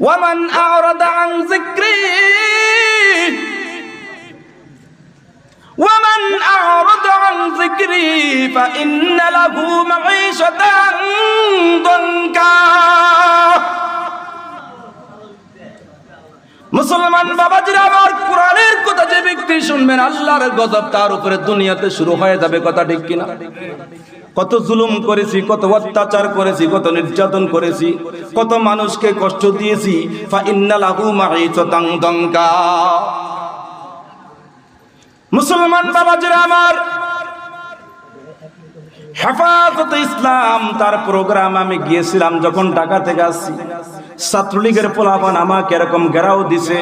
ওয়ামান আ'রাদা আন যিকরি ومن أعرض عن ذكري فإن له معيشة ضنكا মুসলমান বাবাজিরা আমার কোরআনের কথা যে ব্যক্তি শুনবেন আল্লাহর গজব তার উপরে দুনিয়াতে শুরু হয়ে যাবে। কথা ঠিক কিনা? কত জুলুম করেছি, কত অত্যাচার করেছি, কত নির্যাতন করেছি, কত মানুষকে কষ্ট দিয়েছি। ফাইন্না লাহু মাঈশাতান দানকা। মুসলমান বাবাজিরা আমার, হেফাজতে ইসলাম তার প্রোগ্রাম আমি গিয়েছিলাম যখন ঢাকা থেকে আসছি। ছাত্রলীগের পোলাপান আমাকে এরকম ঘেরাও দিছে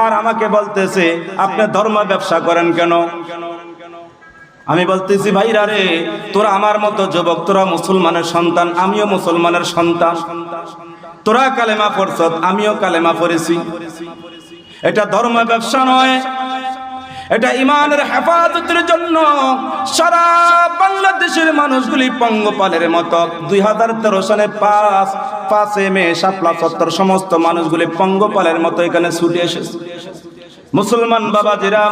আর আমাকে বলতেছে আপনি ধর্ম ব্যবসা করেন কেন? আমি বলতেছি ভাইরা রে, তোরা আমার মতো যুবক, তোরা মুসলমানের সন্তান, আমিও মুসলমানের সন্তান। তোরা কালেমা পড়ছ, আমিও কালেমা পড়েছি। এটা ধর্ম ব্যবসা নয়, এটা ইমানের হেফাজতের জন্য সারা বাংলাদেশের মানুষগুলি পঙ্গপালের মতো 2013 সালে 5 মে শাপলা চত্বর সমস্ত মানুষগুলি পঙ্গপালের মতো এখানে ছুটে এসেছে। মুসলমান বাবাজিরা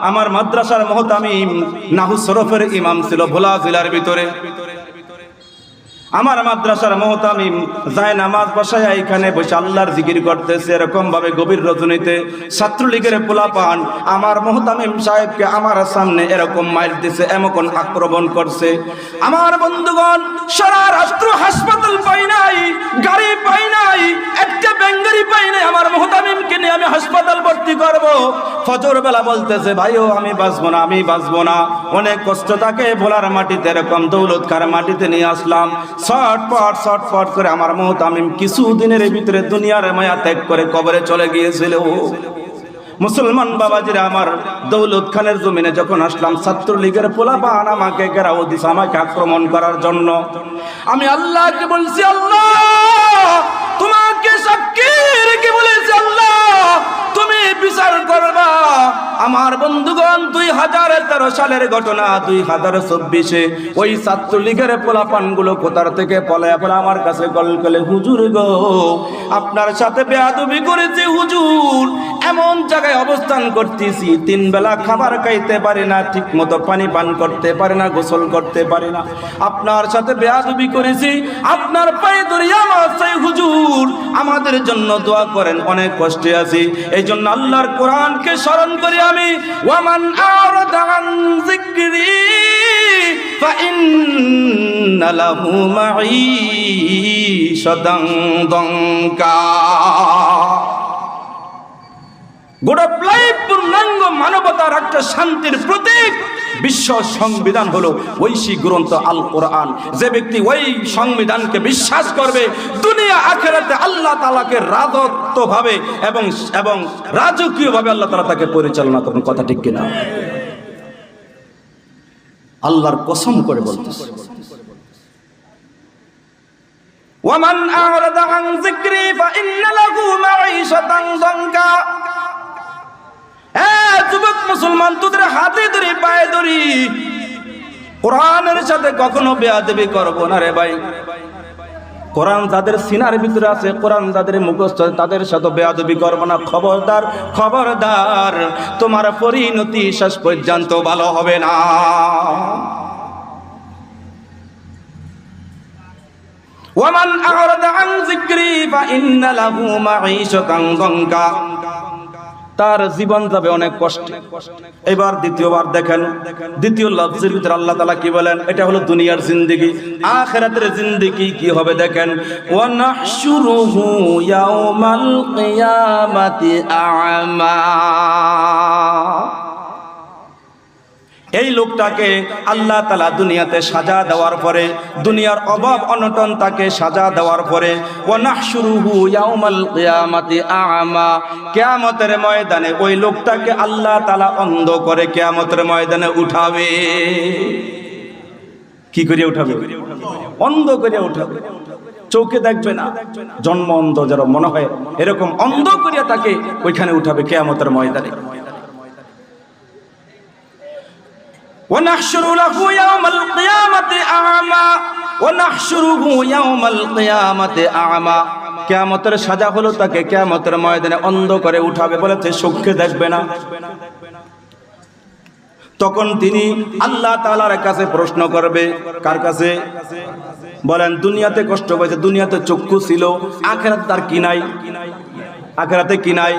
আমার মাদ্রাসার মুহতামিম নাহু শরফের ইমাম ছিল ভোলা জেলার ভিতরে। আমার মাদ্রাসার মুহতামিম যায় নামাজ বসায় এখানে বসে আল্লাহর জিকির করতেছে। এরকম ভাবে গভীর রজনীতে ছাত্রলীগের পোলাপান আমার মুহতামিম সাহেবকে আমার সামনে এরকম মাইর দিছে, এমন আক্রমণ করছে। আমার বন্ধুগণ, সারা রাষ্ট্র হাসপাতাল পাই নাই, গাড়ি পাই নাই, একটা ব্যাঙ্গারি পাই নাই, আমার মুহতামিমকে নিয়ে আমি হাসপাতাল ভর্তি করব। ফজর বেলা বলতেছে ভাইও আমি বাঁচবো না, আমি বাঁচবো না। অনেক কষ্ট থাকে ভোলার মাটিতে, এরকম দৌলতখার মাটিতে নিয়ে আসলাম। ছটফট করে আমার মুহতামিম কিছুদিনের ভিতরে দুনিয়ার মায়া ত্যাগ করে কবরে চলে গিয়েছিল। মুসলমান বাবাজিরা আমার, দৌলত খানের জমিনে যখন আসলাম, ছাত্রলীগের পোলাপান আমাকে ঘেরাও দিছে আমাকে আক্রমণ করার জন্য। আমি আল্লাহকে বলছি, আল্লাহ তোমাকে সাক্ষী রেখে বলেছি, আল্লাহ তুমি বিচার করবা। আমার বন্ধুগণ, 2013 সালের ঘটনা, 2024-এ ওই ছাত্রলীগের পোলাপানগুলো কোথার থেকে পলায়া পলা আমার কাছে গলগলে, হুজুর গো আপনার সাথে বেয়াদবি করেছে হুজুর, এমন জায়গায় অবস্থান করতেছি 3 বেলা খাবার খাইতে পারি না, ঠিক মতো পানি পান করতে পারি না, গোসল করতে পারি না, আপনার সাথে বেয়াদবি করেছি, আপনার পায়ে ধরে আমার চাই হুজুর আমাদের জন্য দোয়া করেন, অনেক কষ্টে আছি। এই জন্য আল্লাহর কোরআনকে স্মরণ করি আমি। ওয়ামান আ'রাদা আন যিকরি ফাইন্না লাহু মাঈশাতান দানকা। গোটা পূর্ণাঙ্গ মানবতার একটা শান্তির প্রতীক বিশ্ব সংবিধান হলো ঐশী গ্রন্থ আল কোরআন। যে ব্যক্তি ওই সংবিধানকে বিশ্বাস করবে, দুনিয়া আখিরাতে আল্লাহ তাআলাকে রাজত্বভাবে এবং রাজকীয়ভাবে আল্লাহ তাআলা তাকে পরিচালনা করবেন। কথা ঠিক কিনা? আল্লাহর কসম করে বলতেছে, ওয়ামান আ'রাদা আন যিকরি ফাইন্না লাহু মাঈশাতান দানকা। যুবক মুসলমান, তোদের হাতে ধরি পায়ে ধরি, কোরআনের সাথে কখনো বেয়াদবি করবো না রে ভাই। কোরআন যাদের সিনার ভিতরে আছে, কোরআন যাদের মুখস্থ, তাদের সাথে বেয়াদবি করবো না। খবরদার, খবরদার, তোমার পরিণতি শেষ পর্যন্ত ভালো হবে না। ওয়ামান আ'রাদা আন যিকরি ফাইন্না লাহু মাঈশাতান দানকা। তার জীবন যাবে অনেক কষ্টে। এবার দ্বিতীয়বার দেখেন, দ্বিতীয় লফজের ভিতরে আল্লাহ তাআলা কি বলেন? এটা হলো দুনিয়ার জিন্দেগি। আখিরাতের জিন্দেগি কি হবে দেখেন, ওয়া নাহশুরুহু ইয়াওমাল কিয়ামাতি আ'মা। এই লোকটাকে আল্লাহ তাআলা দুনিয়াতে সাজা দেওয়ার পরে, দুনিয়ার অভাব অনটন তাকে সাজা দেওয়ার পরে, ওয়া নাহশুরুহু ইয়াওমাল কিয়ামাতি আ'মা, কিয়ামতের ময়দানে ওই লোকটাকে আল্লাহ তাআলা অন্ধ করে কিয়ামতের ময়দানে উঠাবে। কি করে উঠাবে? অন্ধ করে উঠাবে, চোখে দেখবে না, জন্ম অন্ধ যারা মনে হয় এরকম অন্ধ করিয়া তাকে ওইখানে উঠাবে কিয়ামতের ময়দানে। ونحشر له يوم القيامة أعمى ونحشره يوم القيامة أعمى। কিয়ামতের সাজা হলো তাকে কিয়ামতের ময়দানে অন্ধ করে উঠাবে, বলেছে চোখে দেখবে না। তখন তিনি আল্লাহ তাআলার কাছে প্রশ্ন করবে, কার কাছে? বলেন দুনিয়াতে কষ্ট পেয়েছে, দুনিয়াতে চক্ষু ছিল, আখিরাতে তার কি নাই? আখিরাতে কি নাই?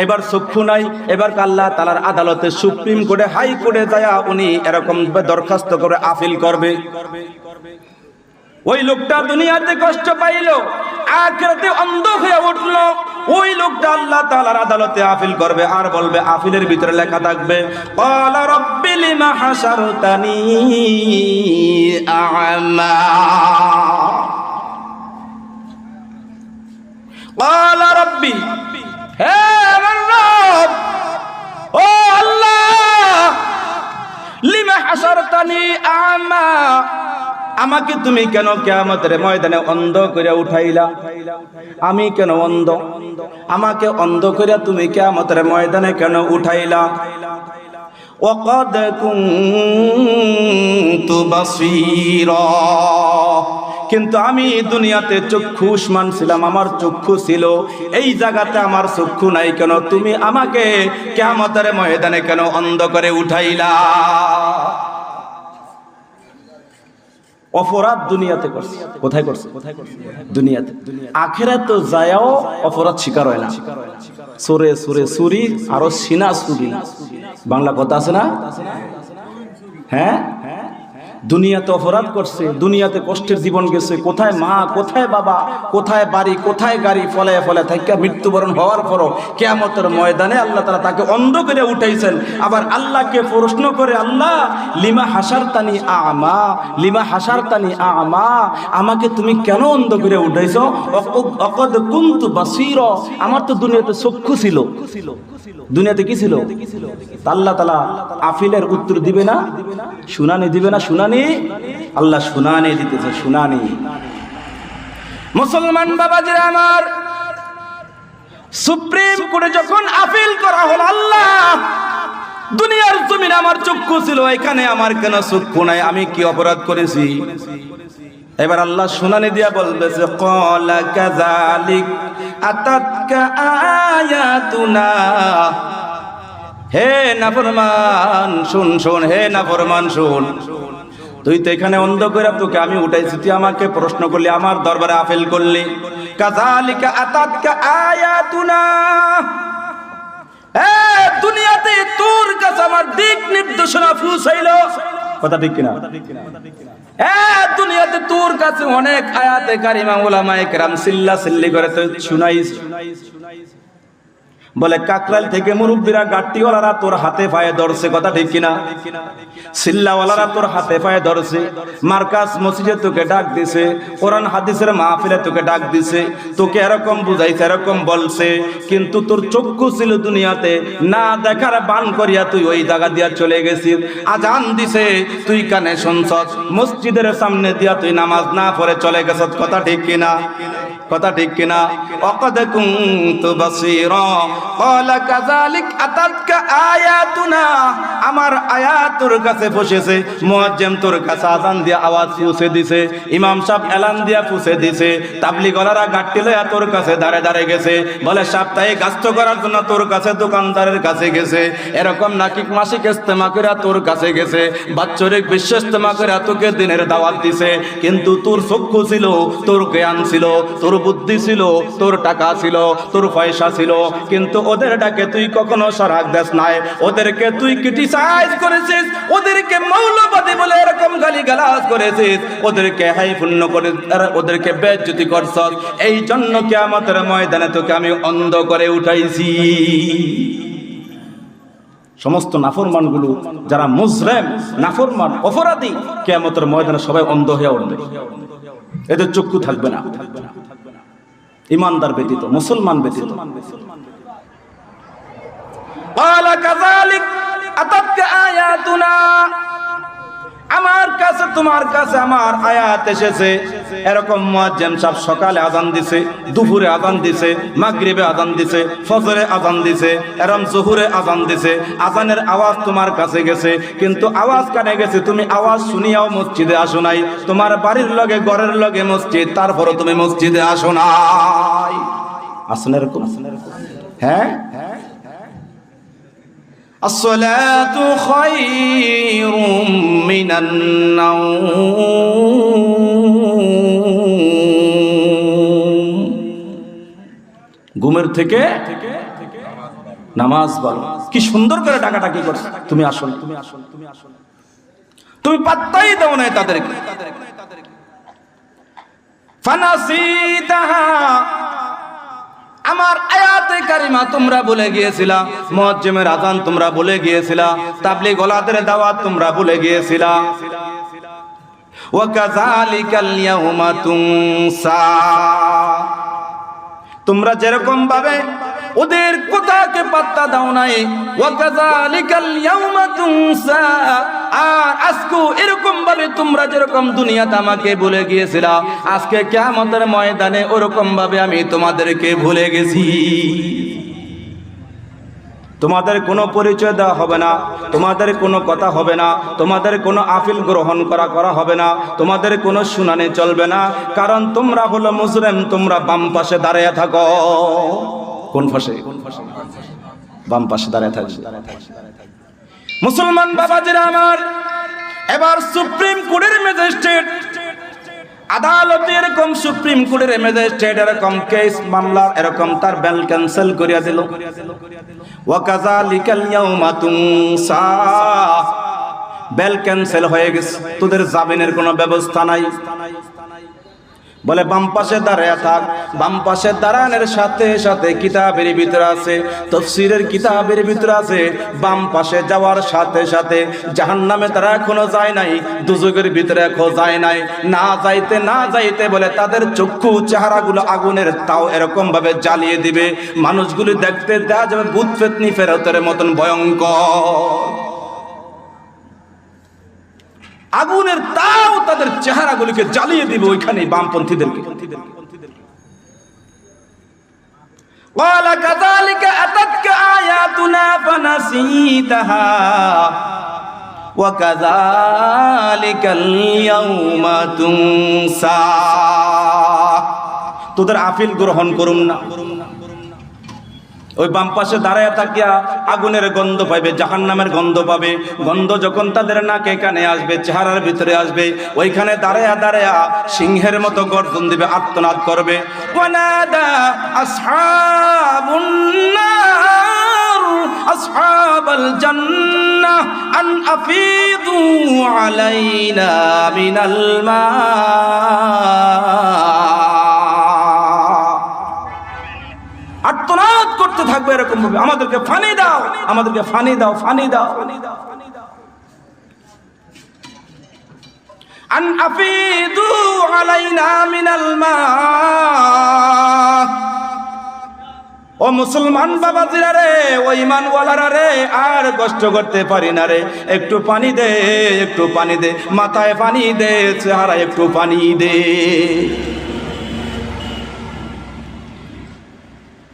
এবার চক্ষু নাই, এবার আল্লাহ তাআলার আদালতে সুপ্রিম কোর্টে হাই কোর্টে যায় উনি এরকম দরখাস্ত করে আপিল করবে। ওই লোকটা দুনিয়াতে কষ্ট পাইলো, আখিরাতে অন্ধ হয়ে উঠলো, ওই লোকটা আল্লাহ তাআলার আদালতে আপিল করবে আর বলবে, আপিলের ভিতরে লেখা থাকবে ক্বালা রাব্বি লিমা হাশারতানি আ'মা, ক্বালা রাব্বি, হে আমার রব, ও আল্লাহ, লিমা হাশারতানি আ'মা, আমাকে তুমি কেন কিয়ামতের ময়দানে অন্ধ করে উঠাইলা? আমি কেন অন্ধ? আমাকে অন্ধ করে তুমি কিয়ামতের ময়দানে কেন উঠাইলা? ওয়াকাদ কুনতু বাসীরা, কিন্তু আমি দুনিয়াতে চক্ষুষ্মান ছিলাম, আমার চক্ষু ছিল, এই জায়গাতে আমার চক্ষু নাই কেন? তুমি আমাকে কিয়ামতের ময়দানে কেন অন্ধ করে উঠাইলা? অপরাধ দুনিয়াতে করছে, কোথায় করছে? দুনিয়াতে। আখিরাতে তো যায়ও অপরাধ স্বীকার হয় না। সুরে সুরে সুরি আরো সিনা সুরি, বাংলা কথা আছে না? হ্যাঁ, দুনিয়াতে অপরাধ করছে, দুনিয়াতে কষ্টের জীবন গেছে, কোথায় মা, কোথায় বাবা, কোথায় বাড়ি, কোথায় গাড়ি, ফলে ফলে থাইকা মৃত্যুবরণ হওয়ার পরও কিয়ামতের ময়দানে আল্লাহ তাআলা তাকে অন্ধ করে উঠাইছেন। আবার আল্লাহকে প্রশ্ন করে, আল্লাহ লিমা হাশারতানি আ'মা, লিমা হাশারতানি আ'মা, আমাকে তুমি কেন অন্ধ করে উঠাইছো? ওয়াকাদ কুনতু বাসীরা, আমার তো দুনিয়াতে চক্ষু ছিল। দুনিয়াতে কি ছিল? আল্লাহ তাআলা আপিলের উত্তর দিবে না, শুনানি দিবে না? শুনানি, আল্লাহ শুনানি দিতেছে, শুনানি। মুসলমান বাবাজিরা আমার, সুপ্রিম কোর্টে যখন আপিল করা হলো, আল্লাহ দুনিয়ার জমিনে আমার চক্ষু ছিল, এখানে আমার কেন চক্ষু নাই? আমি কি অপরাধ করেছি? এবার আল্লাহ শুনানি দিয়া বলতেছে, ক্বালা কাযালিক আতাতকা আয়াতুনা, হে নাফরমান শুন, শোন, হে নাফরমান শোন, তুই তো এখানে অন্ধ করে তোকে আমি উঠাইছি, তুই আমাকে প্রশ্ন করলি, আমার দরবারে আপিল করলি। কাযালিকা আতাতকা আয়াতুনা, হে দুনিয়াতে তোর কাছে আমার দিক নির্দেশনা পৌঁছাইলো, কথা ঠিক কিনা? হ্যাঁ, দুনিয়াতে তোর কাছে অনেক আয়াতে কারিমা উলামায়ে কেরাম সিল্লা সিল্লি করে তো শুনাইছে। বলে কাকরাইল থেকে মুরব্বীরা গাট্টিওয়ালারা তোর হাতে পায়ে ধরছে, কথা ঠিক কিনা? সিল্লাওয়ালারা তোর হাতে পায়ে ধরছে, মার্কাজ মসজিদে তোকে ডাক দিছে, কোরআন হাদিসের মাহফিলে তোকে ডাক দিছে, তোকে এরকম বুঝাইছে, এরকম বলছে, কিন্তু তোর চক্ষু ছিল দুনিয়াতে, না দেখার বান করিয়া তুই ওই জায়গা দিয়া চলে গেছিস। আজান দিছে, তুই কানে শুনছস, মসজিদের সামনে দিয়া তুই নামাজ না পড়ে চলে গেছস, কথা ঠিক কিনা? কথা ঠিক কিনা? ওয়াকাদ কুনতু বাসীরা ক্বালা কাযালিক আতাতকা আয়াতুনা, আমার আয়াত তোর কাছে পৌঁছেছে, মুয়াজ্জিম তোর কাছে আযান দিয়ে আওয়াজ পৌঁছে দিছে, ইমাম সাহেব এলান দিয়া পৌঁছে দিছে, তাবলীগওয়ালারা গাট্টি লইয়া তোর কাছে দাঁড়ে দাঁড়ে গেছে, বলে সাপ্তাহিক গাছটো করার জন্য তোর কাছে দোকানদারের কাছে গেছে, এরকম নাকি মাসিক ইজতেমা করে তোর কাছে গেছে, বাৎসরিক বিশ্ব ইজতেমা করে তোকে দিনের দাওয়াত দিছে, কিন্তু তোর চক্ষু ছিল, তোর জ্ঞান ছিল, তোর বুদ্ধি ছিল, তোর টাকা ছিল, তোর পয়সা ছিল, কিন্তু ওদের ডাকে তুই কখনো সরাগ দেস নাই, ওদেরকে তুই ক্রিটিসাইজ করেছিস, ওদেরকে মৌলবাদী বলে এরকম গালিগালাজ করেছিস, ওদেরকে হাইফুন্ন করে ওদেরকে বেইজ্জতি করছস, এই জন্য কিয়ামতের ময়দানে তোকে আমি অন্ধ করে উঠাইছি। সমস্ত নাফরমানগুলো যারা মুজরিম, নাফরমান, অপরাধী, কিয়ামতের ময়দানে সবাই অন্ধ হয়ে উঠবে, এদের চক্ষু থাকবে না, ইমানদার ব্যতীত, মুসলমান ব্যতীত। ক্বালা কাযালিক আতাতকা আয়াতুনা, আমার কাছে তোমার কাছে আমার আয়াত এসেছে, এরকম মুয়াজ্জিন সাহেব সকালে আযান দিছে, দুপুরে আযান দিছে, মাগরিবে আযান দিছে, ফজরে আযান দিছে, এরম জোহরে আযান দিছে, আযানের আওয়াজ তোমার কাছে গেছে, কিন্তু আওয়াজ কানে গেছে, তুমি আওয়াজ শুনিয়াও মসজিদে আসো নাই। তোমার বাড়ির লগে ঘরের লগে মসজিদ, তারপরে তুমি মসজিদে আসো নাই। আসেন এরকম? হ্যাঁ, আসসালাতু খায়রুম মিনান নাওম। ঘুমের থেকে নামাজ পড়ো। কি সুন্দর করে ডাকাডাকি করছে, তুমি আসো না, তুমি আসো না, তুমি আসো না, তুমি পাত্তাই দাও না তাদেরকে। ফানাসিতাহা, আমার আয়াতে কারিমা তোমরা ভুলে গিয়েছিলা, মুয়াজ্জিমের আযান তোমরা ভুলে গিয়েছিলা, তাবলীগ ওলাদের দাওয়াত তোমরা ভুলে গিয়েছিলা। ওয়া কাযালিকাল ইয়াউমা তুনসা, তোমরা যেরকম ভাবে ওদের কথাকে পাত্তা দাও নাই, ওয়া কাযালিকাল ইয়াউমা তুনসা, আর আজকে এরকম ভাবে তোমরা যেরকম দুনিয়াতে আমাকে ভুলে গিয়েছিলা, আজকে কিয়ামতের ময়দানে ওরকম ভাবে আমি তোমাদেরকে ভুলে গেছি। তোমাদের কোনো পরিচয় দেওয়া হবে না, তোমাদের কোনো কথা হবে না, তোমাদের কোনো আপিল গ্রহণ করা হবে না, তোমাদের কোনো শুনানি চলবে না, কারণ তোমরা হলো মুজরিম। তোমরা বাম পাশে দাঁড়িয়ে থাকো। কোন পাশে? বাম পাশে দাঁড়িয়ে থাকবে। মুসলমান বাবাজিরা আমার, এবার সুপ্রিম কোর্টের ম্যাজিস্ট্রেট, আদালতে এরকম সুপ্রিম কোর্টের ম্যাজিস্ট্রেট এরকম কেস মামলা এরকম তার বেল ক্যান্সেল করিয়া দিল। ওয়া কাযালিকাল ইয়াউমা তুনসা, বেল ক্যান্সেল হয়ে গেছে, তোদের জামিনের কোনো ব্যবস্থা নাই। বলে বাম পাশে দাঁড়ায় থাক। বাম পাশে দাঁড়ানোর সাথে সাথে কিতাবের ভিতরে আছে, তাফসীরের কিতাবের ভিতরে আছে, বাম পাশে যাওয়ার সাথে সাথে জাহান্নামে তারা এখনো যায় নাই, দুজকের ভিতরে এখনো যায় নাই। না যাইতে না যাইতে বলে তাদের চক্ষু চেহারাগুলো আগুনের তাও এরকম ভাবে জ্বালিয়ে দিবে, মানুষগুলি দেখতে দেয়া যাবে ভূত পেতনি ফেরতের মতন ভয়ঙ্কর। আগুনের তাও তাদের চেহারাগুলিকে জ্বালিয়ে দিবে ওইখানে বামপন্থীদেরকে। ওয়ালা কাযালিকা আতাতকা আয়াতুনা ফানাসিতাহা ওয়া কাযালিকাল ইয়াউমা তুনসা, তোদের আপিল গ্রহণ করুম না। ওই বাম পাশে দাঁড়ায় থাকিয়া আগুনের গন্ধ পাইবে, জাহান্নামের গন্ধ পাবে। গন্ধ যখন তাদের নাকে কানে আসবে, চেহারার ভিতরে আসবে, ওইখানে দাঁড়ায়া দাঁড়ায়া সিংহের মতো গর্জন দিবে, আর্তনাদ করবে। ওয়ানাদা আসহাবুন নার আসহাবাল জান্নাহ আন আফিদু আলাইনা মিনাল মা, আর্তনাদ করতে থাকবে এরকম ভাবে, আমাদেরকে পানি দাও, আমাদেরকে পানি দাও, পানি দাও। আন আফিদু আলাইনা মিনাল মা। ও মুসলমান বাবাজিরা রে, ও ঈমানওয়ালারা রে, আর কষ্ট করতে পারি না রে, একটু পানি দে, একটু পানি দে, মাথায় পানি দে, চেহারায় একটু পানি দে।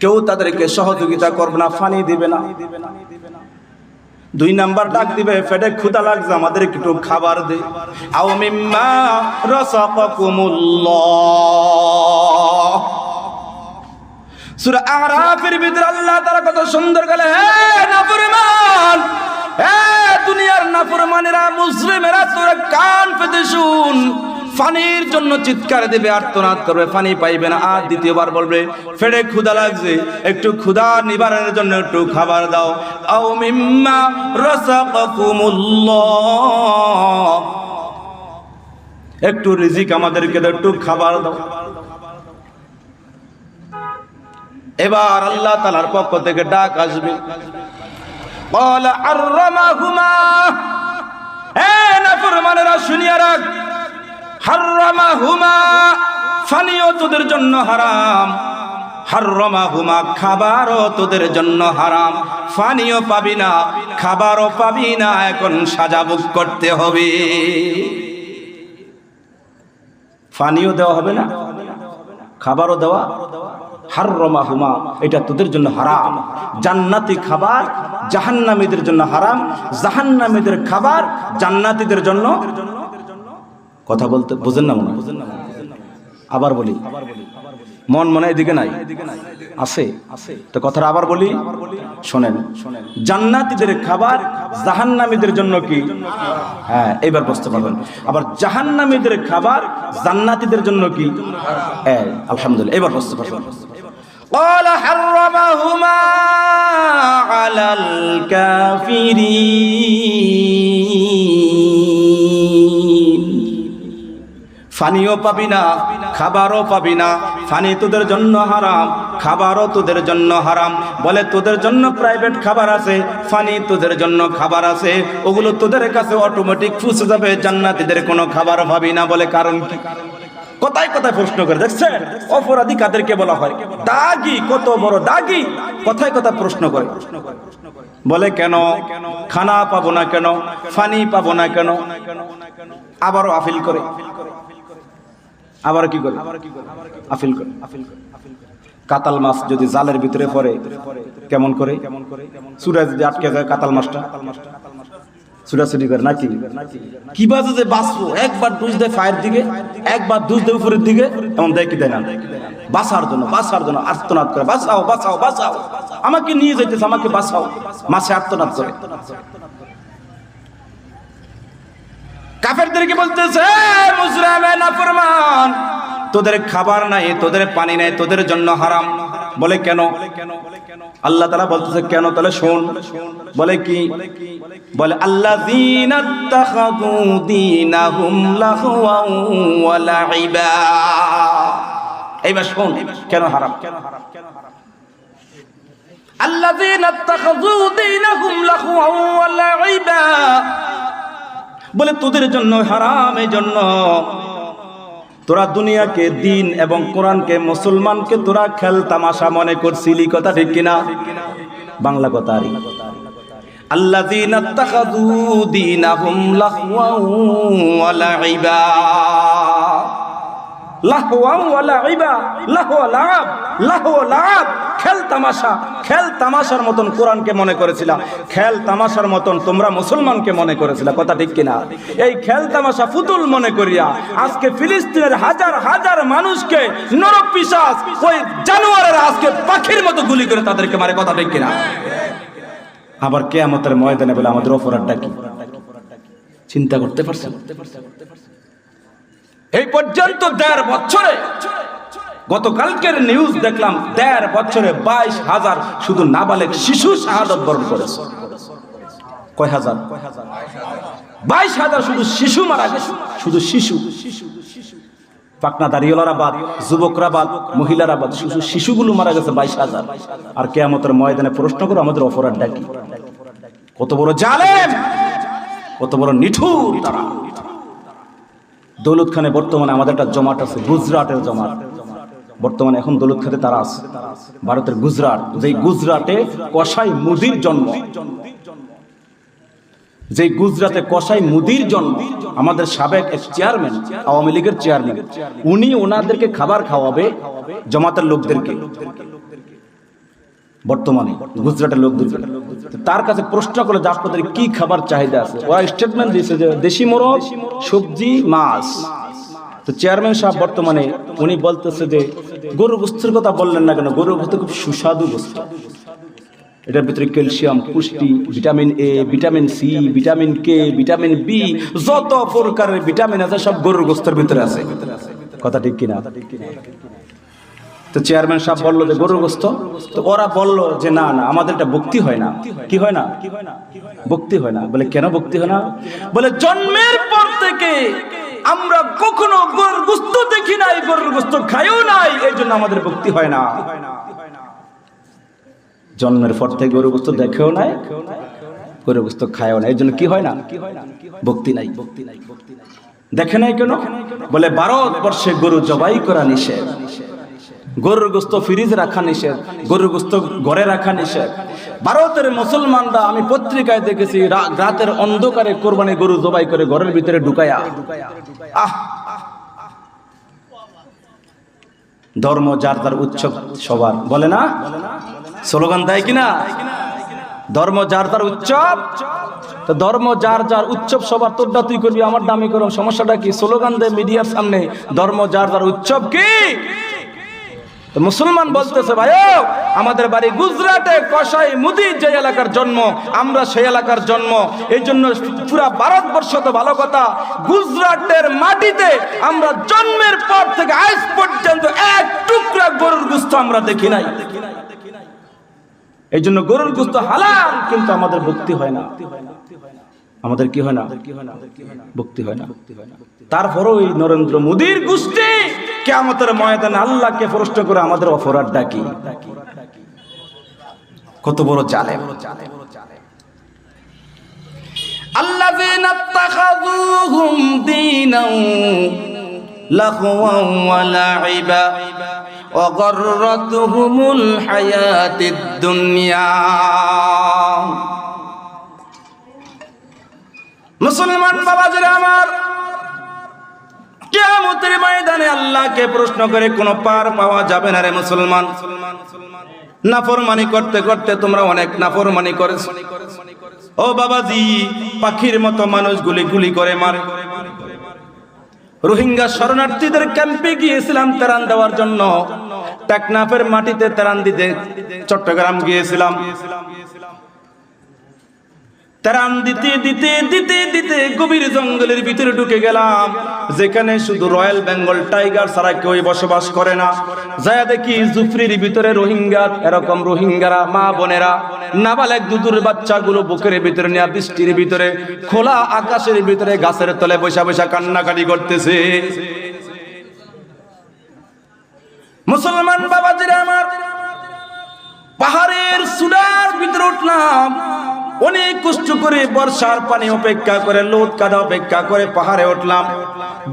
কেউ তাদেরকে সহযোগিতা করবে না, পানি দিবে না। দুই নাম্বার ডাক দিবে, পেটে ক্ষুধা লাগছে, আমাদের একটু খাবার দে। আও মিম্মা রাযাকাকুমুল্লাহ। সূরা আরাফের ভিতরে আল্লাহ তাআলা কত সুন্দর বলে, হে নাফরমান, হে দুনিয়ার নাফরমানেরা, মুসলিমেরা, তোরা কান পেতে শুন। পানির জন্য চিৎকার দেবে, আর্তনাদ করবে, পানি পাইবে না। আর দ্বিতীয়বার বলবে, পেটে ক্ষুধা লাগছে, একটু ক্ষুধা নিবারণের জন্য একটু খাবার দাও। আও মিম্মা রাযাকাকুমুল্লাহ, একটু রিজিক আমাদেরকে দাও, একটু খাবার দাও। এবার আল্লাহ তাআলার পক্ষ থেকে ডাক আসবে, ক্বালা হাররামাহুমা, হে নাফরমানেরা শুনিয়া রাখ, হাররামাহুমা, পানিও তোদের জন্য হারাম। হাররামাহুমা, খাবারও তোদের জন্য হারাম, পানিও পাবি না, খাবারও পাবি না, এখন সাজা ভোগ করতে হবে। পানিও দেওয়া হবে না, খাবারও দেওয়া, হাররামাহুমা, এটা তোদের জন্য হারাম। জান্নাতি খাবার জাহান্নামীদের জন্য হারাম, জাহান্নামীদের খাবার জান্নাতীদের জন্য। কথা বলতে বোঝেন না মনে? আবার বলি, মন মনে এদিকে নাই আছে তো কথাটা আবার বলি, শোনেন। জান্নাতীদের খাবার জাহান্নামীদের জন্য কি? হ্যাঁ, এবার বুঝতে পারবেন। আবার জাহান্নামীদের খাবার জান্নাতীদের জন্য কি? হ্যাঁ, আলহামদুলিল্লাহ, এবার বুঝতে পারবেন। قال حرمهما على الكافرين। পানিও পাবি না, খাবারও পাবি না, পানি তোদের জন্য হারাম, খাবারও তোদের জন্য হারাম। বলে তোদের জন্য প্রাইভেট খাবার আছে, পানি তোদের জন্য খাবার আছে, ওগুলো তোদের কাছে অটোমেটিক পৌঁছে যাবে, জান্নাতীদের কোনো খাবার পাবি না। বলে কারণ কি? কথায় কথায় প্রশ্ন করে, দেখছেন অপরাধী কাদেরকে বলা হয়? দাগী, কত বড় দাগী, কথায় কথায় প্রশ্ন করে। বলে কেন খানা পাবো না, কেন পানি পাবো না, কেন? আবারও আপিল করে, আবার কি করে? আপিল করে। কাতাল মাছ যদি জালের ভিতরে পড়ে কেমন করে? চূড়া যদি আটকে যায় কাতাল মাছটা ছুটাছুটি করে নাকি? কি বাজে যে বাঁচবো, একবার ডুজ দেয় ফায়ের দিকে, একবার ডুজ দেয় উপরের দিকে, এমন দেয় কি দেয় না? বাঁচার জন্য, বাঁচার জন্য আর্তনাদ করে, বাঁচাও বাঁচাও বাঁচাও, আমাকে নিয়ে যাইতেছে, আমাকে বাঁচাও, মাছে আর্তনাদ করে। কাফেরদেরকে বলতেছে, মুজরিমে নাফরমান, তোদের খাবার নাই, তোদের পানি নাই, তোদের জন্য হারাম। বলে কেন? আল্লাহ তাআলা বলতেছে কেন, তাহলে শোন। বলে কি? বলে আল্লাযীনা ইত্তাখাযু দীনাহুম লাহওয়ান ওয়া লাইবা। এইবার শোন কেন হারাম। আল্লাযীনা ইত্তাখাযু দীনাহুম লাহওয়ান ওয়া লাইবা, বলে তোদের জন্য হারাম। এই জন্য তোরা দুনিয়াকে, দিন এবং কোরআনকে, মুসলমানকে তোরা খেল তামাশা মনে করছিলি। কথা ঠিক কিনা? বাংলা কথা। আর আল্লাযীনা ইত্তাখাযু দীনাহুম লাহওয়ান ওয়া লাইবা, লাহওয়ান ওয়া লাইবা, লাহওয়া লাব, লাহওয়া লাব, খেল তামাশা। খেল তামাশার মতন কোরআনকে মনে করেছিলা, খেল তামাশার মতন তোমরা মুসলমানকে মনে করেছিলা। কথা ঠিক কিনা? এই খেল তামাশা ফুতুল মনে করিয়া আজকে ফিলিস্তিনের হাজার হাজার মানুষকে নরপিশাচ, ওই জানোয়ারেরা আজকে পাখির মতো গুলি করে তাদেরকে মারে। কথা ঠিক কিনা? আবার কিয়ামতের ময়দানে বলে আমাদের অপরাধটা কি? চিন্তা করতে পারছেন? এই পর্যন্ত 1.5 বছরে, গতকালকের নিউজ দেখলাম, 1.5 বছরে 22,000 শুধু নাবালেগ শিশু শাহাদাত বরণ করেছে। কয় হাজার? 22,000 শুধু শিশু মারা গেছে, শুধু শিশু। পাকনা দাড়িওয়ালারা বাদ, যুবকরা বাদ, মহিলারা বাদ, শুধু শিশুগুলো মারা গেছে 22,000। আর কিয়ামতের ময়দানে প্রশ্ন করো আমাদের অপরাধটা কি? কত বড় জালেম, কত বড় নিঠুর তারা। দৌলত খানে বর্তমানে আমাদের একটা জমাট আছে, গুজরাটের জমাট। বর্তমানে এখন দৌলত খাতে তারা আছে, ভারতের গুজরাট। যেই গুজরাটে কসাই মুদির জন্ম, যেই গুজরাটে কসাই মুদির জন্ম, আমাদের সাবেক এক চেয়ারম্যান, আওয়ামী লীগের চেয়ারম্যান, উনি ওনাদেরকে খাবার খাওয়াবে জমাতের লোকদেরকে, বর্তমানে গুজরাটের লোকদেরকে। তার কাছে প্রশ্ন করে যে আপনাদের কি খাবার চাহিদা আছে, ওরা স্টেটমেন্ট দিয়েছে যে দেশি মোরগ, সবজি, মাছ। তো চেয়ারম্যান সাহেব বর্তমানে উনি বলতেছে যে গরু গোস্তের কথা বললেন না কেন? গরু গোস্ত খুব সুস্বাদু গোস্ত, এটার ভিতরে ক্যালসিয়াম, পুষ্টি, vitamin A, vitamin C, vitamin K, vitamin B, যত প্রকারের ভিটামিন আছে সব গরুর গোস্তের ভিতরে আছে। কথা ঠিক কিনা? তো চেয়ারম্যান সাহেব বললো যে গরুর গোস্ত। তো ওরা বললো যে না না, আমাদের এটা ভক্তি হয় না। কি হয় না? ভক্তি হয় না। বলে কেন ভক্তি হয় না? বলে জন্মের পর থেকে আমরা কখনো গরুর গোস্ত দেখি নাই, গরুর গোস্ত খাইও নাই, এই জন্য আমাদের ভক্তি হয় না। জন্মের পর থেকে গরুর গোস্ত দেখেও নাই, গরুর গোস্ত খায়ও না, এই জন্য কি হয় না? ভক্তি নাই। দেখে নাই কেন? বলে ভারতবর্ষে গরু জবাই করা নিষেধ। গরুর গোস্ত ফ্রিজে রাখা নিষেধ, গরুর গোস্ত ঘরে রাখা নিষেধ। ভারতের মুসলমানরা আমি পত্রিকায় দেখেছি রাতের অন্ধকারে কোরবানি গরু জবাই করে ঘরের ভিতরে ঢুকায়া। ধর্ম যার যার উৎসব সবার, বলে না, স্লোগান দেয় কিনা, ধর্ম যার যার উৎসব। তো ধর্ম যার যার উৎসব সবার, তোরটা তুই করবি আমার দামি করো, সমস্যাটা কি? স্লোগান দেয় মিডিয়ার সামনে, ধর্ম যার যার উৎসব কি? তো মুসলমান বলতেছে ভাই আমাদের বাড়ি গুজরাটে, কসাই মুদি যে এলাকার জন্ম, আমরা সেই এলাকার জন্ম, এই জন্য পুরা ভারতবর্ষ তো ভালো কথা, গুজরাটের মাটিতে আমরা জন্মের পর থেকে আজ পর্যন্ত এক টুকরা গরুর গোশত আমরা দেখি নাই। এই জন্য গরুর গোশত হালাল, কিন্তু আমাদের ভক্তি হয় না, আমাদের কি হয় না, ভক্তি হয় না। তারপরও এই নরেন্দ্র মোদীর গোষ্ঠী কিয়ামতের ময়দানে আল্লাহকে প্রশ্ন করে আমাদের অপরাধ ডাকি। কত বড় জালেম! আল্লাযীনা ইত্তাখাযুহুম দীনাও লাহওয়ান ওয়া লাইবা ওয়া গাররাতুহুমুল হায়াতিদ দুনিয়া। মুসলমান বাবাজিরা আমার, কিয়ামতের ময়দানে আল্লাহকে প্রশ্ন করে কোনো পার পাওয়া যাবে না রে মুসলমান। নাফরমানি করতে করতে তোমরা অনেক নাফরমানি করেছো। ও বাবাজি, পাখির মতো মানুষগুলি গুলি করে মারে। রোহিঙ্গা শরণার্থীদের ক্যাম্পে গিয়েছিলাম ত্রাণ দেওয়ার জন্য, টেকনাফের মাটিতে ত্রাণ দিতে চট্টগ্রাম গিয়েছিলাম। ত্রাণ দিতে দিতে দিতে দিতে গভীর জঙ্গলের ভিতরে ঢুকে গেলাম, যেখানে শুধু রয়্যাল বেঙ্গল টাইগার ছাড়া কেউ বসবাস করে না। যায় দেখি জুফরির ভিতরে রোহিঙ্গা, এরকম রোহিঙ্গারা মা বোনেরা নাবালেক দুধুর বাচ্চাগুলো বুকের ভিতরে নিয়ে বৃষ্টির ভিতরে খোলা আকাশের ভিতরে গাছের তলে বসা বসা কান্নাকাটি করতেছে। মুসলমান বাবাজিরা আমার, পাহাড়ের চূড়ার ভিতরে উঠলাম, অনেক কষ্ট করে বর্ষার পানি অপেক্ষা করে, লোদ কাদা অপেক্ষা করে পাহাড়ে উঠলাম।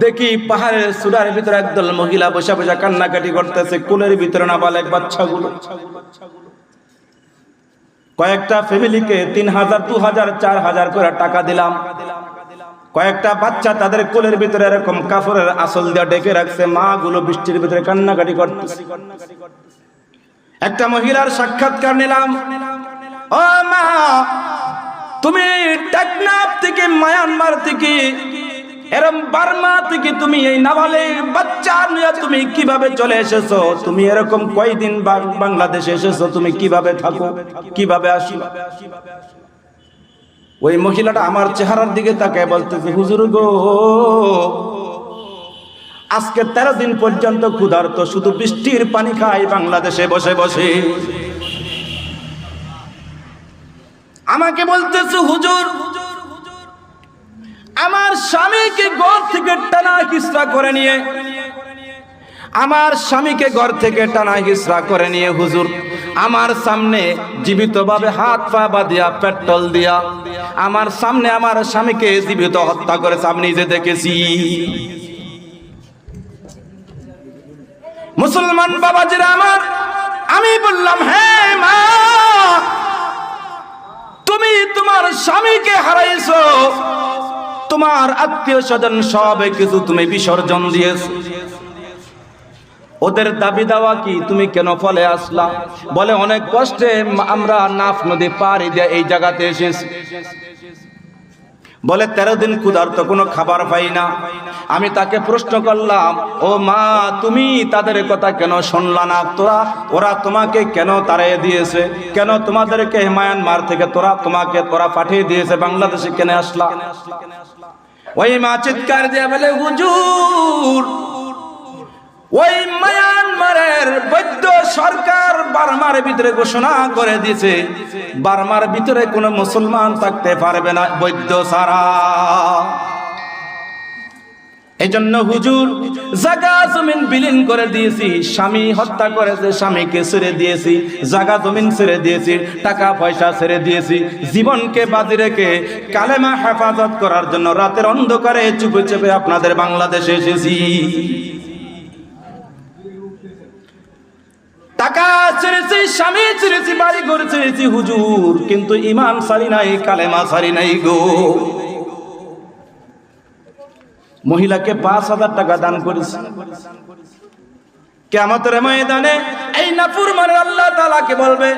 দেখি পাহাড়ের চূড়ার ভিতরে একদল মহিলা বসা বসা কান্নাকাটি করতেছে, কোলের ভিতরে নাবালেক বাচ্চাগুলো। কয়েকটা ফ্যামিলিকে 3000, 2000, 4000 করে টাকা দিলাম। কয়েকটা বাচ্চা তাদের কোলের ভিতরে এরকম কাপড়ের আঁচল দিয়ে ডেকে রাখছে, মা গুলো বৃষ্টির ভিতরে কান্নাকাটি করতেছে। একটা মহিলার সাক্ষাৎকার নিলাম। ও মা, তুমি টেকনাফ থেকে, মায়ানমার থেকে, এরম বার্মা থেকে তুমি এই নাবালেক বাচ্চা নিয়ে তুমি কিভাবে চলে এসেছো? তুমি এরকম কয়দিন বাংলাদেশে এসেছো? তুমি কিভাবে থাকো, কিভাবে আসো? ওই মহিলাটা আমার চেহারার দিকে তাকায় বলতেছে, হুজুর গো, আজকে 13 দিন পর্যন্ত ক্ষুধার্ত, শুধু বৃষ্টির পানি খাই বাংলাদেশে বসে বসে। আমাকে বলতেছে, হুজুর আমার স্বামীকে ঘর থেকে টানা হিচড়া করে নিয়ে, আমার স্বামীকে ঘর থেকে টানা হিচড়া করে নিয়ে হুজুর আমার সামনে জীবিতভাবে হাত পা বাঁধিয়া পেট্রোল দিয়া আমার সামনে আমার স্বামীকে জীবিত হত্যা করেছে, আমি নিজে দেখেছি। মুসলমান বাবাজিরা আমার, আমি বললাম, হ্যাঁ মা, তুমি তোমার স্বামীকে হারাইছো, তোমার আত্মীয় স্বজন সব কিছু তুমি বিসর্জন দিয়েছো, ওদের দাবি দাওয়া কি? তুমি কেন ফলে আসলা? বলে অনেক কষ্টে আমরা নাফ নদী পাড়ি দিয়ে এই জায়গাতে এসেছি। বলে 13 দিন ক্ষুধার্ত, কোনো খাবার পাই না। আমি তাকে প্রশ্ন করলাম, ও মা, তুমি তাদের কথা কেন শুনলা না? ওরা তোমাকে কেন তাড়িয়ে দিয়েছে? কেন তোমাদেরকে মায়ানমার থেকে তোরা পাঠিয়ে দিয়েছে, বাংলাদেশে কেন আসলা? ওই মা চিৎকার দিয়ে বলে, হুজুর, ওই মায়ানমারের বৈধ সরকার বার্মার ভিতরে ঘোষণা করে দিয়েছে, বার্মার ভিতরে কোনো মুসলমান থাকতে পারবে না বৈধ ছাড়া। এই জন্য হুজুর জায়গা জমিন বিলীন করে দিয়েছি, স্বামী হত্যা করেছে, স্বামীকে ছেড়ে দিয়েছি, জায়গা জমিন ছেড়ে দিয়েছি, টাকা পয়সা ছেড়ে দিয়েছি, জীবনকে বাজি রেখে কালেমা হেফাজত করার জন্য রাতের অন্ধকারে চুপে চুপে আপনাদের বাংলাদেশে এসেছি। টাকা ছেড়েছি, স্বামী ছেড়েছি, বাড়ি ঘর ছেড়েছি হুজুর, কিন্তু ঈমান ছাড়ি নাই, কালেমা ছাড়ি নাই গো। মহিলাকে 5,000 টাকা দান করেছি। কিয়ামতের ময়দানে এই নাফরমানের আল্লাহ তাআলাকে বলবে,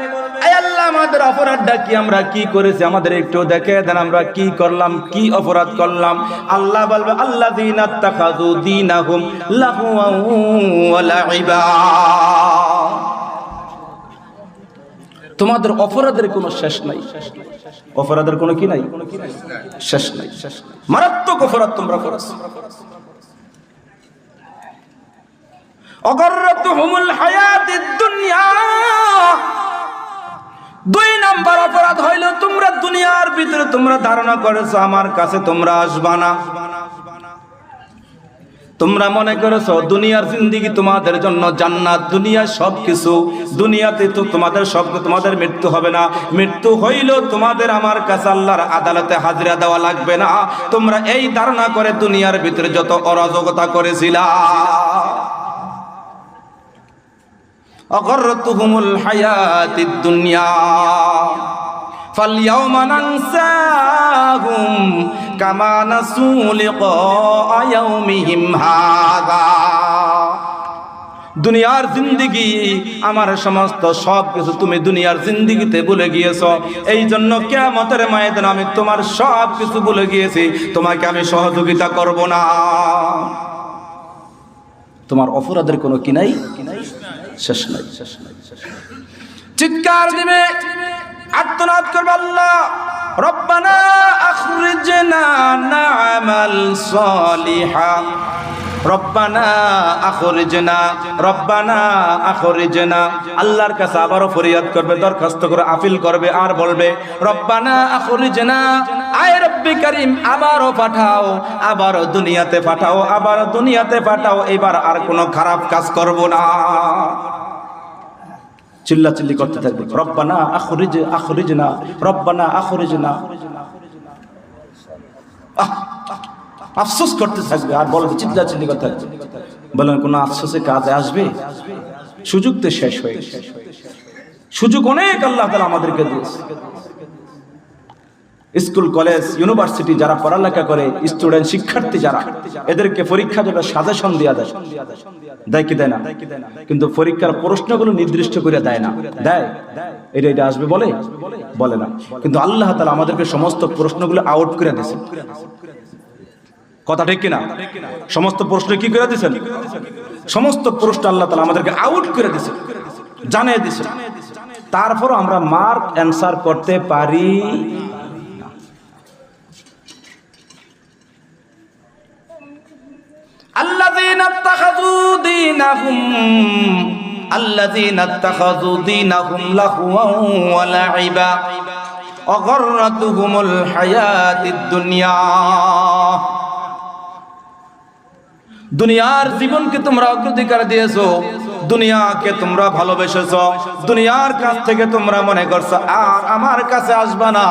এই আল্লাহ আমাদের অপরাধটা কি, আমরা কি করেছি আমাদের একটু দেখে দেন, আমরা কি করলাম, কি অপরাধ করলাম। আল্লাহ বলবে, আল্লাযীনা ইত্তাখাযু দীনাহুম লাহওয়ান ওয়া লাইবা। তোমাদের অপরাধের কোনো শেষ নাই, অপরাধের কোনো কি নাই, শেষ নাই। মারাত্মক অপরাধ তোমরা করেছো। অগররতুহুমুল হায়াতিদ দুনিয়া, 2 নাম্বার অপরাধ হইল তোমরা দুনিয়ার ভিতরে তোমরা ধারণা করেছো আমার কাছে তোমরা আসবা না। তোমরা মনে করেছো দুনিয়ার জিন্দেগি তোমাদের জন্য জান্নাত, দুনিয়ার সবকিছু, দুনিয়াতে তো তোমাদের সব, তোমাদের মৃত্যু হবে না, মৃত্যু হইল তোমাদের আমার কাছে আল্লাহর আদালতে হাজিরা দেওয়া লাগবে না। তোমরা এই ধারণা করে দুনিয়ার ভিতরে যত অরাজকতা করেছিলা। অগররতুহুমুল হায়াতিদ দুনিয়া ফালইয়াউমা নানসাহুম কামা নাসু লিকা ইয়াউমিহিম হাযা। দুনিয়ার জিন্দেগি, আমার সমস্ত সব কিছু তুমি দুনিয়ার জিন্দেগিতে ভুলে গিয়েছো, এই জন্য কিয়ামতের ময়দানে আমি তোমার সব কিছু ভুলে গিয়েছি, তোমাকে আমি সহযোগিতা করব না। তোমার অপরাধের কোনো কি নাই, শেষ নাই। চিৎকার দিবে, আর্তনাদ করবে, আল্লাহ রব্বানা আখরিজনা না'মাল সালিহা, রব্বানা আখরিজনা, রব্বানা আখরিজনা। আল্লাহর কাছে আবারও ফরিয়াদ করবে, দরখাস্ত করে আপিল করবে, আর বলবে রব্বানা আখরিজনা, আয় রব্বি কারীম আবারও পাঠাও, আবারও দুনিয়াতে পাঠাও, আবারও দুনিয়াতে পাঠাও, এবার আর কোনো খারাপ কাজ করব না। চিল্লাচিল্লি করতে থাকবে, রব্বানা আখরিজনা, রব্বানা আখরিজনা। আফসোস করতে থাকবে আর বলবে, চিল্লাচিল্লি করতে থাকবে। বলেন কোন আফসোসে কাজে আসবে? সুযোগ তো শেষ হয়ে গেছে। সুযোগ অনেক আল্লাহ তাআলা আমাদেরকে দিয়েছে। স্কুল, কলেজ, ইউনিভার্সিটি যারা পড়ালেখা করে, স্টুডেন্ট, শিক্ষার্থী যারা, এদেরকে পরীক্ষা দেবে সাজেশন দেয়া দেয়, দেয় কি দেয় না? কিন্তু পরীক্ষার প্রশ্নগুলো নির্দিষ্ট করে দেয় না। দেয় এটা এটা আসবে বলে, বলে না। কিন্তু আল্লাহ তাআলা আমাদেরকে সমস্ত প্রশ্নগুলো আউট করে দিয়েছেন। কথা ঠিক কিনা? সমস্ত প্রশ্ন কি করে দিয়েছেন? সমস্ত প্রশ্ন আল্লাহ তাআলা আমাদেরকে আউট করে দিয়েছেন, জানিয়ে দিয়েছেন। তারপর আমরা মার্ক অ্যানসার করতে পারি। الذين اتخذوا دينهم لهوا ولعبا وغرتهم الحياة الدنيا। দুনিয়ার জীবনকে তোমরা অগ্রাধিকার দিয়েছো, দুনিয়াকে তোমরা ভালোবেসেছো, দুনিয়ার কাছ থেকে তোমরা মনে করছো আর আমার কাছে আসবে না,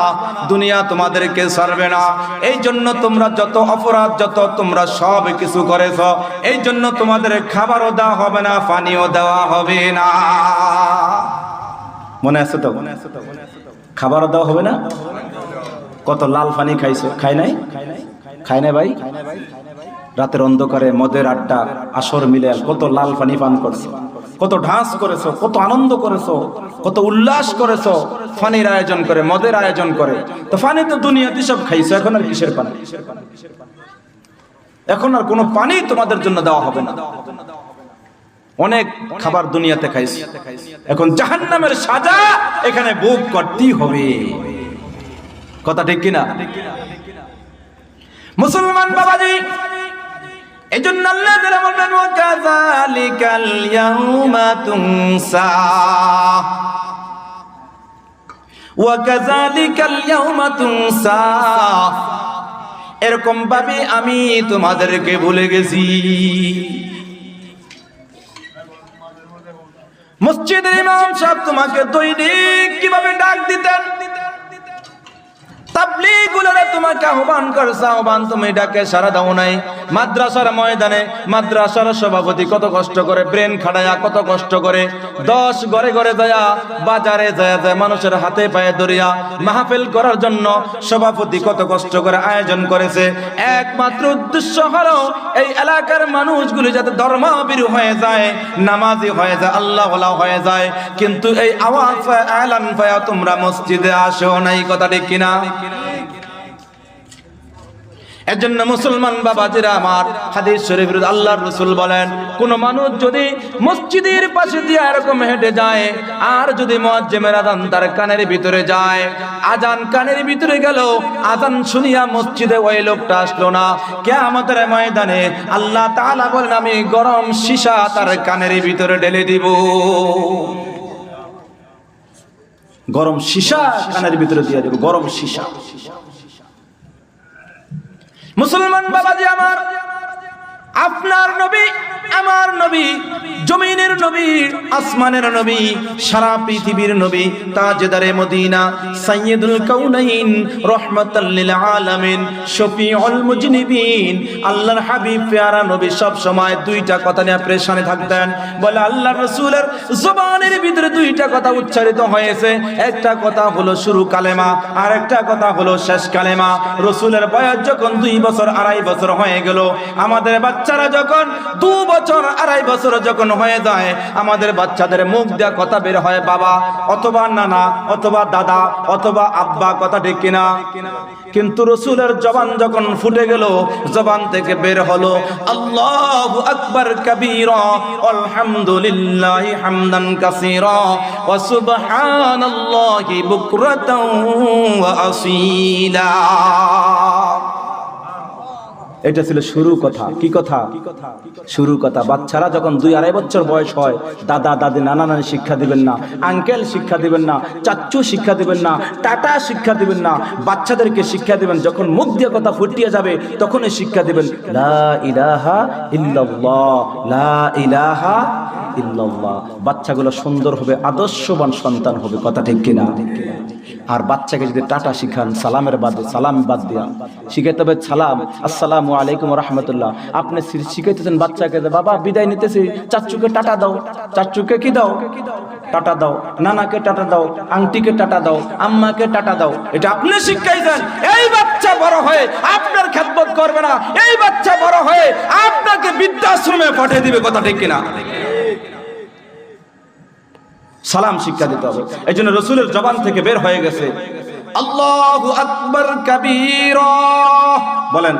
দুনিয়া তোমাদেরকে ছাড়বে না। এই জন্য তোমরা যত অপরাধ, যত তোমরা সব কিছু করেছো, এই জন্য তোমাদের খাবারও দেওয়া হবে না, পানিও দেওয়া হবে না। মনে আছে তো? খাবারও দেওয়া হবে না। কত লাল পানি খাইছো? খাই নাই? খাই নাই ভাই? রাতের অন্ধকারে মদের আড্ডা, আসর মিলে কত লাল পানি পান করছো, কত ঢাস করেছো, কত আনন্দ করেছো, কত উল্লাস করেছো। পানির আয়োজন করে, মদের আয়োজন করে। তো পানি তো দুনিয়াতে সব খাইছো, এখন আর কিসের পানি? এখন আর কোনো পানি তোমাদের জন্য দেওয়া হবে না। অনেক খাবার দুনিয়াতে খাইছি, এখন জাহান্নামের সাজা এখানে ভোগ করতেই হবে। কথা ঠিক কিনা? মুসলমান বাবাজি, এই জন্য আল্লাহ তাআলা বলেন, ওয়া কাযালিকাল ইয়াউমা তুনসা, ওয়া কাযালিকাল ইয়াউমা তুনসা। এরকম ভাবে আমি তোমাদেরকে ভুলে গেছি। মসজিদের ইমাম সাহেব তোমাকে দৈনিক কিভাবে ডাক দিতেন, তাবলীগুলোরে তোমাকে আহ্বান করছে, আহ্বান তুমি ডাকে সারা দাও নাই। মাদ্রাসার ময়দানে মাদ্রাসার সভাপতি কত কষ্ট করে ব্রেন খাটায়া, কত কষ্ট করে 10 ঘরে ঘরে যায়, বাজারে যায় মানুষের হাতে পায়ে ধরিয়া মাহফিল করার জন্য সভাপতি কত কষ্ট করে আয়োজন করেছে। একমাত্র উদ্দেশ্য হলো এই এলাকার মানুষগুলি যাতে ধর্মভীরু হয়ে যায়, নামাজি হয়ে যায়, আল্লাহ ওয়ালা হয়ে যায়। কিন্তু এই আওয়াজ এলান পায়া তোমরা মসজিদে আসো নাই, কথা ঠিক কিনা? এজন্য মুসলমান বাবাজিরা আমার, হাদিস শরীফের আল্লাহর রাসূল বলেন, কোন মানুষ যদি মসজিদের পাশে দিয়ে এরকম হেঁটে যায় আর যদি মুয়াজ্জিমের আযান তার কানের ভিতরে যায়, আযান কানের ভিতরে গেল, আযান শুনিয়া মসজিদে ওই লোকটা আসলো না, কিয়ামতের ময়দানে আল্লাহ তাআলা বলেন আমি গরম সীসা তার কানের ভিতরে ঢেলে দিব। গরম সীসা কানের ভিতরে দিয়ে দেব, গরম সীসা। মুসলমান বাবাজি আমার, আপনার নবী, আমার নবী, জমিনের নবী, আসমানের নবী, সারা পৃথিবীর নবী, তাজদারে মদিনা, সাইয়্যিদুল কাউনাইন, রাহমাতাল লিল আলামিন, শফিউল মুজনিবিন, আল্লাহর হাবিব প্যারা নবী সব সময় দুইটা কথা নিয়ে প্রেশানে থাকতেন। বলে আল্লাহর রাসূলের জবানের ভিতরে দুইটা কথা উচ্চারিত হয়েছে, একটা কথা হলো শুরু কালেমা, আর একটা কথা হলো শেষ কালেমা। রাসূলের বয়স যখন 2 বছর 2.5 বছর হয়ে গেল, আমাদের বাচ্চারা যখন 2 বছর 2.5 বছর যখন হয়ে যায়, আমাদের বাচ্চাদের মুখ দিয়ে কথা বের হয় বাবা অথবা নানা অথবা দাদা অথবা আব্বা, কথা ঠিক কিনা? কিন্তু রাসূলের জবান যখন ফুটে গেল, জবান থেকে বের হলো আল্লাহু আকবার কাবীরা, আলহামদুলিল্লাহি হামদান কাসীরা, ওয়া সুবহানাল্লাহি বুকরাতাও ওয়া আসীলা। এটা ছিল শুরু কথা। কি কথা? শুরু কথা। বাচ্চারা যখন 2-2.5 বছর বয়স হয়, দাদা দাদি নানা নানি শিক্ষা দিবেন না, আঙ্কেল শিক্ষা দিবেন না, চাচু শিক্ষা দিবেন না, টাটা শিক্ষা দিবেন না, বাচ্চাদেরকে শিক্ষা দিবেন যখন মুখ দিয়ে কথা ফুটিয়ে যাবে তখনই শিক্ষা দিবেন লা ইলাহা ইল্লাল্লাহ, লা ইলাহা ইল্লাল্লাহ। বাচ্চাগুলো সুন্দর হবে, আদর্শবান সন্তান হবে, কথা ঠিক কিনা? আর বাচ্চাকে যদি টাটা শিখান, সালামের বাদে, সালাম বাদ দিয়া শিখাইতে হবে সালাম, আসসালামু আলাইকুম রাহমাতুল্লাহ। আপনি শিখাইতেছেন বাচ্চাকে, বাবা বিদায় নিতেছি, চাচুকে টাটা দাও, চাচুকে কি দাও? টাটা দাও, নানাকে টাটা দাও, আন্টিকে টাটা দাও, আম্মাকে টাটা দাও। এটা আপনি শিখাইছেন। এই বাচ্চা বড় হয়ে আপনার খেদমত করবে না, এই বাচ্চা বড় হয়ে আপনাকে বৃদ্ধাশ্রমে পাঠিয়ে দিবে, কথা ঠিক কিনা? সালাম শিক্ষা দিতে হবে। এই জন্য রাসূলের জবান থেকে বের হয়ে গেছে আল্লাহু আকবার কাবীরা, বলেন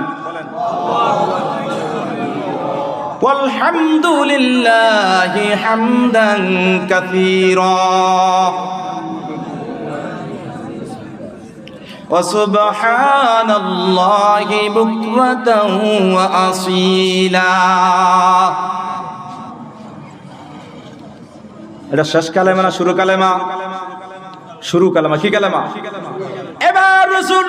ওয়ালহামদুলিল্লাহি হামদান কাসীরা, ওয়া সুবহানাল্লাহি বুকরাতাও ওয়া আসীলা। এটা শেষ কালেমা না শুরু কালেমা? শুরু কালেমা। কি কালেমা? এবার রাসূল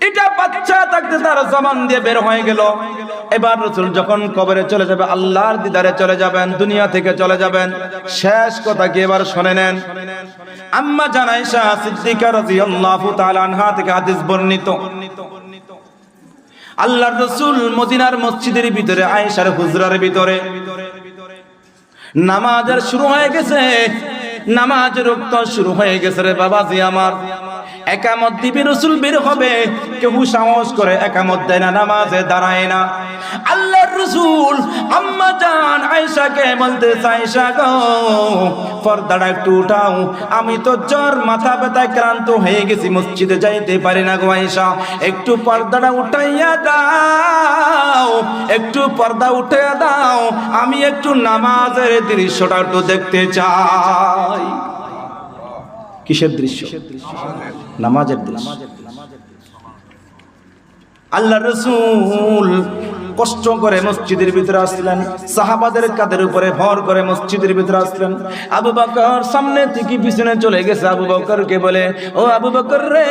এটা বাচ্চা থাকতে তার জবান দিয়ে বের হয়ে গেল। এবার রাসূল যখন কবরে চলে যাবে, আল্লাহর দিদারে চলে যাবেন, দুনিয়া থেকে চলে যাবেন, শেষ কথা কি এবার শুনে নেন। আম্মা জান আয়েশা সিদ্দিকা রাদিয়াল্লাহু তাআলা আনহা থেকে হাদিস বর্ণিত, আল্লাহর রাসূল মদিনার মসজিদের ভিতরে, আয়েশার হুজরার ভিতরে নামাজের শুরু হয়ে গেছে, নামাজের ওয়াক্ত শুরু হয়ে গেছে রে বাবাজি আমার। একামত দিবে, রাসূল বের হবে, কেউ সাহস করে একামত দেয় না, নামাজে দাঁড়ায় না। আল্লাহর রাসূল আম্মা জান আয়েশাকে বলতে, আয়েশা গো পর্দাটা একটু উঠাও, আমি তো জ্বর মাথা ব্যথায় ক্লান্ত হয়ে গেছি, মসজিদে যাইতে পারি না গো আয়েশা, একটু পর্দাটা উঠাইয়া দাও, একটু পর্দা উঠাইয়া দাও, আমি একটু নামাজের দৃশ্যটা একটু দেখতে চাই। কিসের দৃশ্য? নামাজের দৃশ্য। আল্লাহর রাসূল কষ্ট করে মসজিদের ভিতরে আসলেন, সাহাবাদের কাঁধের উপরে ভর করে মসজিদের ভিতরে আসলেন। আবু বকর সামনে থেকে পিছনে চলে গেছে। আবু বকরকে বলে, ও আবু বকর রে,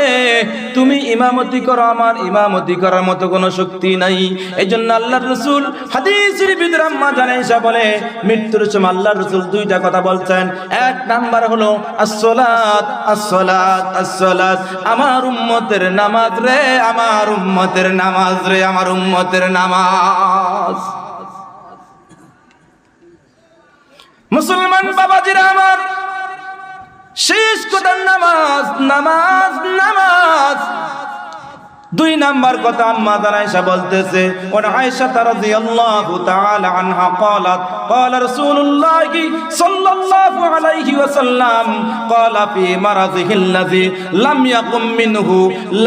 তুমি ইমামতি করো, আমার ইমামতি করার মতো কোনো শক্তি নাই। এই জন্য আল্লাহর রাসূল হাদিসের ভিতরে আম্মা জানাইসা বলে, মৃত্যুর সময় আল্লাহর রাসূল দুইটা কথা বলছেন। এক নাম্বার হলো আসসালাত আসসালাত আসসালাত, আমার উম্মতের নামাজ রে, আমার উম্মতের নামাজ রে, আমার উম্মতের নামাজ। মুসলমান বাবাজিরা আমার, শেষ কথা নামাজ নামাজ নামাজ। দুই নাম্বার কথা আম্মা আয়েশা বলতেছে, ওয়া আয়েশা রাদিয়াল্লাহু তাআলা আনহা قالت قال رسول الله صلى الله عليه وسلم قال في مرضه الذي لم يقم منه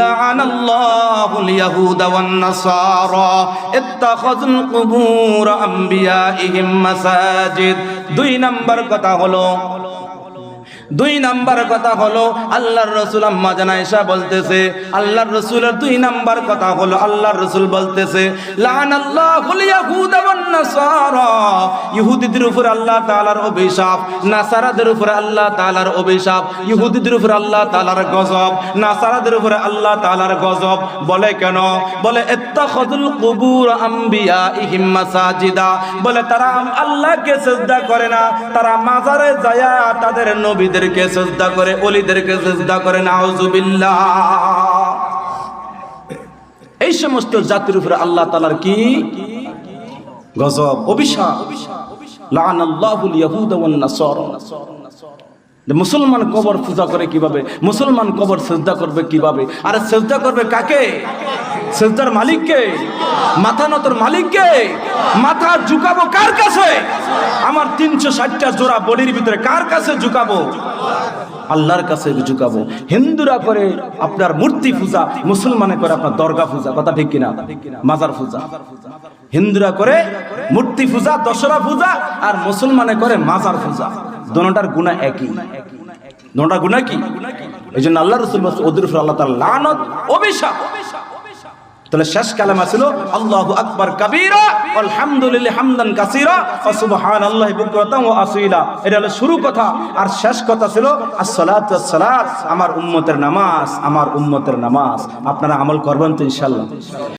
لعن الله اليهود والنصارى اتخذوا القبور انبيائهم مساجد। দুই নাম্বার কথা হলো, দুই নাম্বার কথা হলো আল্লাহর রাসূল আম্মা জান আয়েশা বলতেছে, আল্লাহর রাসূলের দুই নাম্বার কথা হলো আল্লাহর রাসূল বলতেছে, লানাল্লাহুল ইয়াহুদা ওয়ান নাসারা, ইহুদিদের উপর আল্লাহ তাআলার অভিশাপ, নাসারাদের উপর আল্লাহ তাআলার অভিশাপ। ইহুদিদের উপর আল্লাহ তাআলার গজব, নাসারাদের উপর আল্লাহ তাআলার গজব। বলে কেন? বলে ইত্তাখাযুল কুবুর আম্বিয়াইহিম মাসাজিদা, বলে তারা আল্লাহকে সিজদা করে না, তারা মাজারে যায় তাদের নবীদের কে সিজদা করে, ওলিদেরকে সিজদা করে। নাউযুবিল্লাহ। এই সমস্ত জাতির উপরে আল্লাহ তাআলার কি গজব, অভিশাপ। লানাল্লাহুল ইয়াহুদা ওয়ান নাসারা। মুসলমান কবর পূজা করে কিভাবে? মুসলমান কবর সিজদা করবে কিভাবে? আরে সিজদা করবে কাকে? সিজদার মালিককে। মাথা নতর মালিককে। মাথা ঝুকাবো কার কাছে? আমার 360টা জোড়া বডির ভিতরে কার কাছে ঝুকাবো? আল্লাহর কাছে ঝুকাবো। হিন্দুরা করে আপনার মূর্তি পূজা, মুসলমানে করে আপনার দরগা পূজা। কথা ঠিক কিনা? মাজার পূজা। হিন্দুরা করে মূর্তি পূজা, দশরা পূজা, আর মুসলমানে করে মাজার পূজা। দোনোটার গুনাহ একই। দোনোটার গুনাহ কি? এই জন্য আল্লাহ রাসূল বলেন, ওদের উপর আল্লাহ তাআলা লানত, অভিশাপ। তাহলে শেষ কালেমা ছিল আল্লাহু আকবার কাবীরা আলহামদুলিল্লাহি হামদান কাসীরা ওয়া সুবহানাল্লাহি বুকরাতান ওয়া আসীলা। এটা হলো শুরু কথা। আর শেষ কথা ছিল আসসালাতু ওয়াসসালাত, আমার উম্মতের নামাজ, আমার উম্মতের নামাজ। আপনারা আমল করবেন তো ইনশাআল্লাহ?